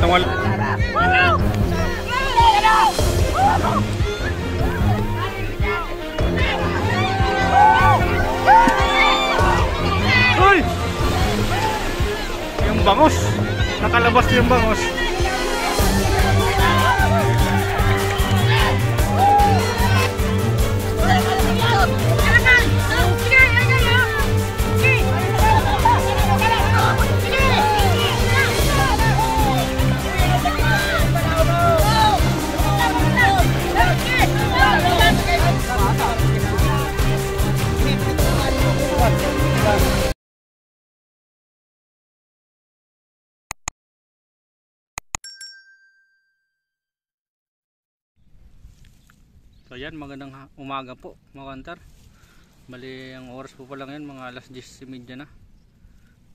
Tungal. Uy! Yung bangos. Nakalabas yung bangos. So yan, magandang umaga po mga kantar. Bali ang oras po pala ngayon mga alas 10:30 na.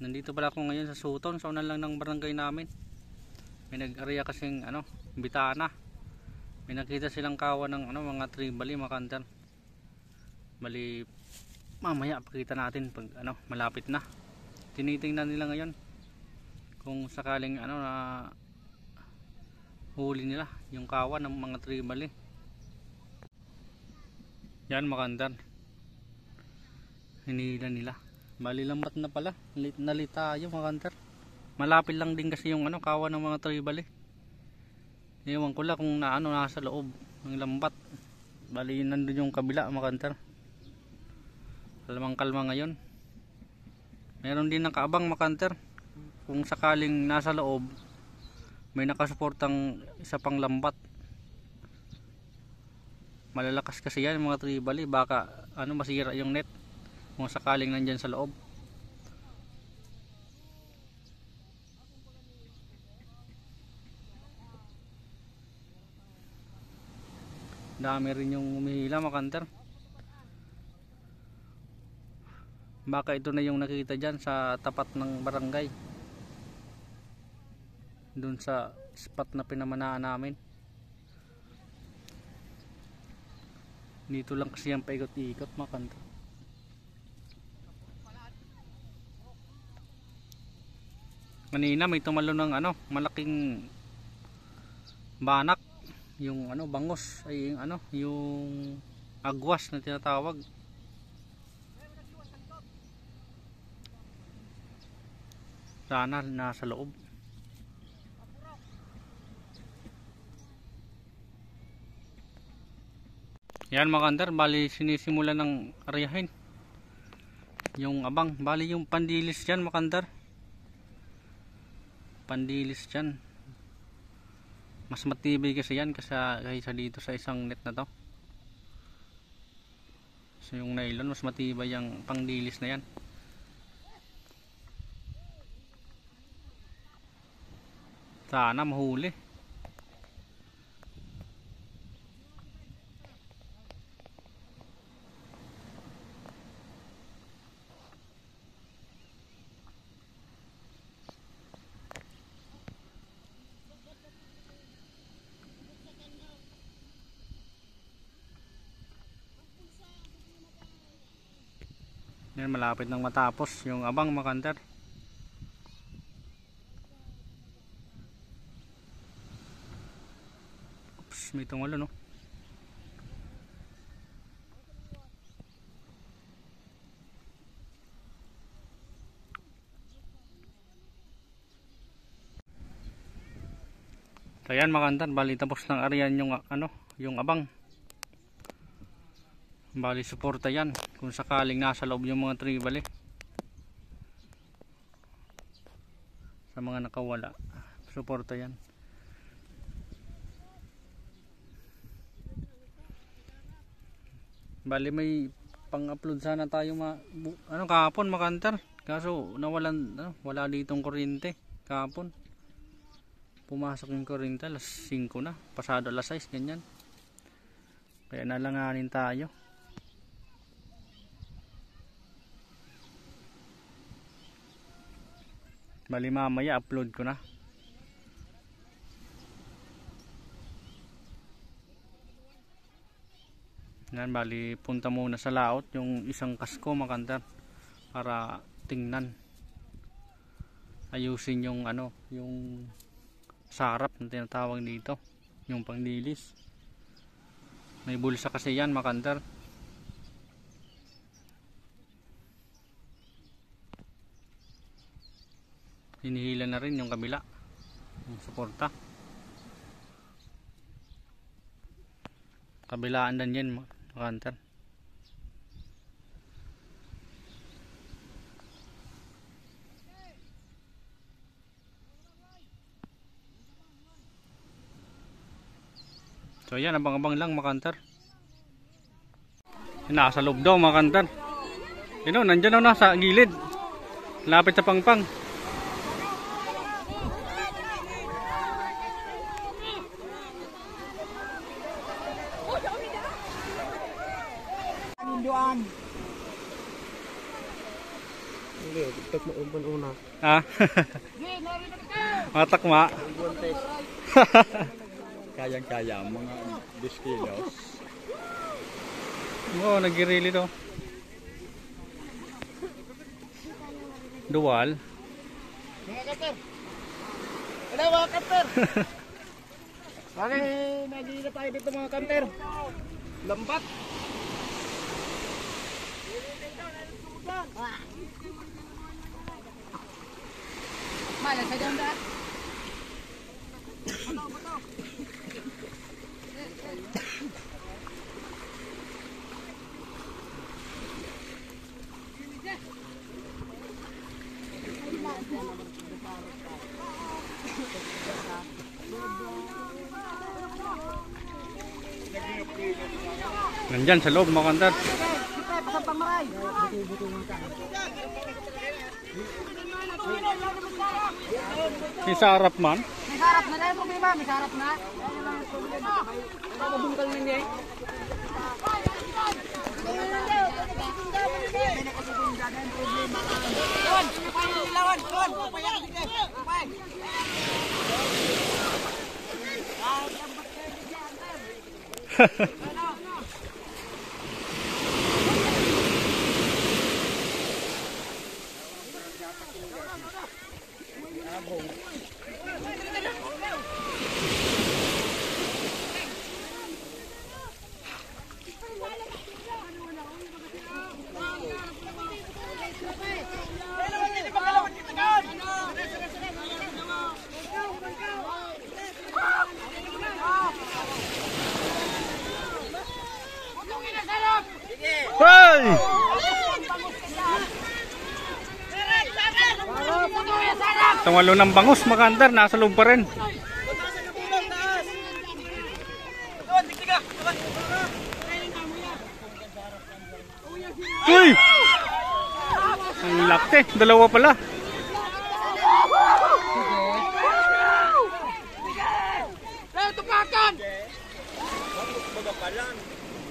Nandito pala ako ngayon sa Suton, sa unan lang ng barangay namin. May nag-area kasing bitana. May nakita silang kawan ng mga tribali mga kantar. Bali mamaya pakita natin pag malapit na. Tinitingnan nila ngayon kung sakaling na huli nila yung kawan ng mga tribali. Yan makandar, hinila nila. Bali lambat na pala, nalita yung makandar. Malapit lang din kasi yung kawan ng mga tribali. Ewan ko lang kung nasa loob ng lambat. Bali nandun yung kabila makandar. Kalmang kalma ngayon. Meron din nakaabang makandar, kung sakaling nasa loob may nakasuportang isa pang lambat. Malalakas kasi yan mga tribali, baka masira yung net kung sakaling nandyan sa loob. Dami rin yung umihila makanter. Baka ito na yung nakita dyan sa tapat ng barangay, dun sa spot na pinamanaan namin. Dito lang kasi yung paikot-ikot mga kanto. Kanina may tumalo ng malaking banak, yung bangos ay yung agwas na tinatawag. Sana nasa loob. Yan mga kandar, bali sinisimula ng aryahin yung abang. Bali yung pandilis dyan mga kandar, pandilis dyan mas matibay kasi yan kaysa dito sa isang net na to. So yung nylon mas matibay yung pangdilis na yan. Sana mahuli. Yan, malapit nang matapos yung abang makandar. Oops, may tungalo no. So yan makandar, bali tapos ng ariyan yung yung abang. Bali suporta yan kung sakaling nasa loob yung mga tribali. Sa mga nakawala, suporta yan. Bali may pang-upload sana tayo kahapon makantar, kaso nawalan wala ditong kuryente kahapon. Pumasok yung kuryente alas 5 na, pasado alas 6 ganyan. Kaya nalanganin tayo. Bali mamaya upload ko na. Yan, bali punta muna sa laot yung isang kasko makantar para tingnan, ayusin yung yung sarap na tinatawag dito, yung pangdilis. May bulsa kasi yan mga kantar. Hinihila na rin yung kabila, yung suporta. Kabilaan din yan mga kantar. So yan, abang-abang lang mga kantar. Nasa loob daw mga kantar. Yun o, nandyan o, nasa gilid, lapit sa pangpang. Hindi, tiktok mo umpan una. Ha? Matakma. Kayang-kaya, mga 10 kilos. Oo, nagirili to. Dual. Mga kapter! Ano mga kapter? Bakit nagigila tayo dito mga kapter? Lambat! Malas sa dyan daan. Nandyan sa loob mga kantar. Si sarap man. May sarap na lang problema, may sarap na. Mabungkal na niya eh. Hoy! Tungalo ng bangus mga kantar, nasa loob pa rin. Uy! Ang laki, dalawa pala. Tukakan!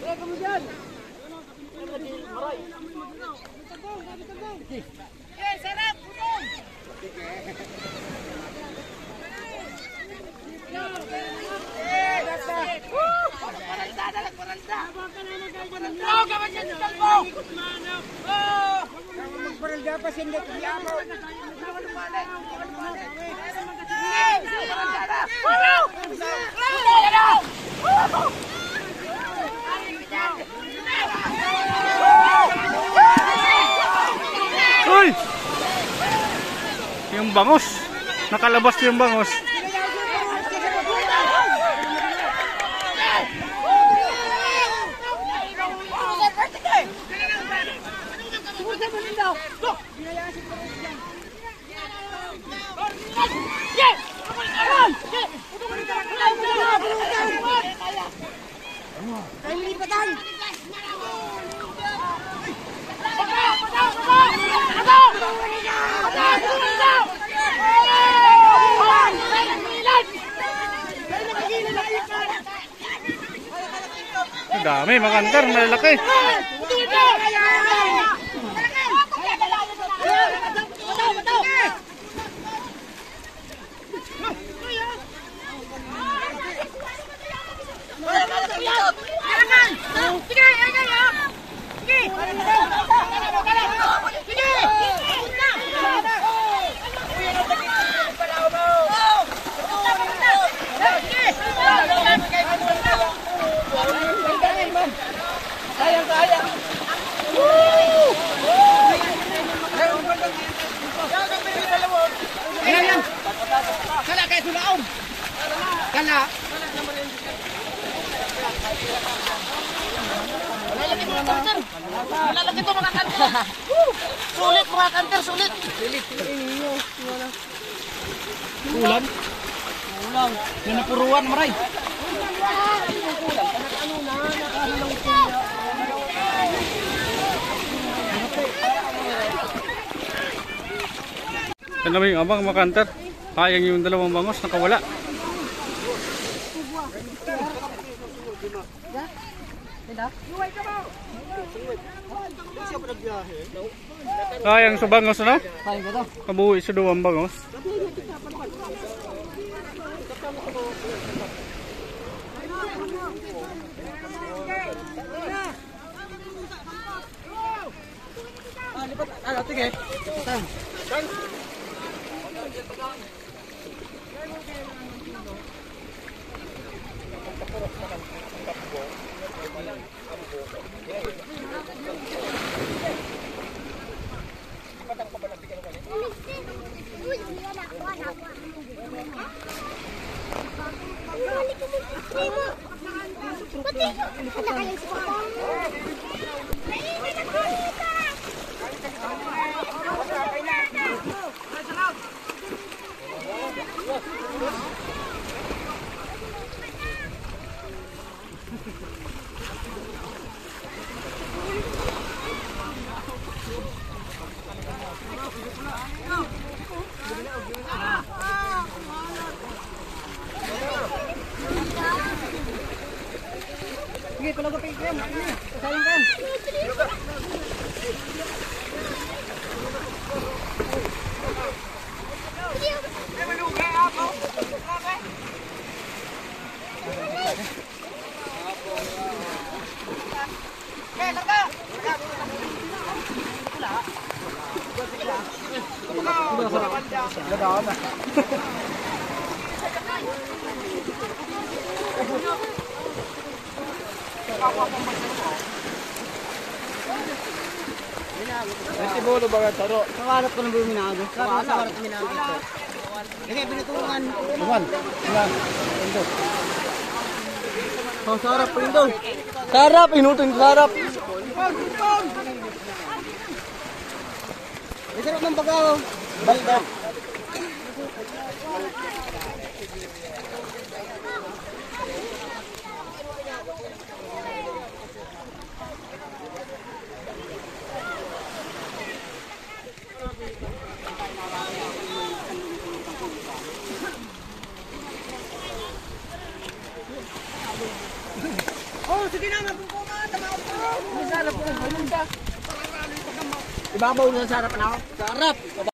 Kemudian. Sarap! Magparalda pa siya hindi kiyamo. Uy! Yung bangus, nakalabas yung bangus. Dami, makantar, malalaki. Wala. Lalaki mga kanter. Lalaki to mga kanter. Sulit mga kanter, sulit. Ulan? Ulan. Yan napuruan, maray. Yan naman yung abang makantar. Sayang yung dalawang bangos nakawala. Sayang sa bangos na? Kabuhi sa dalawang bangos. Sige, palagapin ko yan. Sayang ka yan. Tibulo ba nga taro? Kawarap ko ng buminago. Kawarap ng minago ito. Sige, binutulungan. Tuman. Ilan? Ito. Oh, sarap po yun daw. Sarap, inutin sarap. May sarap ng pagkaw. Balik daw. Oh, sige na, magpupunta. Tamaw po. May sarap po. Ibabaw na sa harapan ako. Sarap.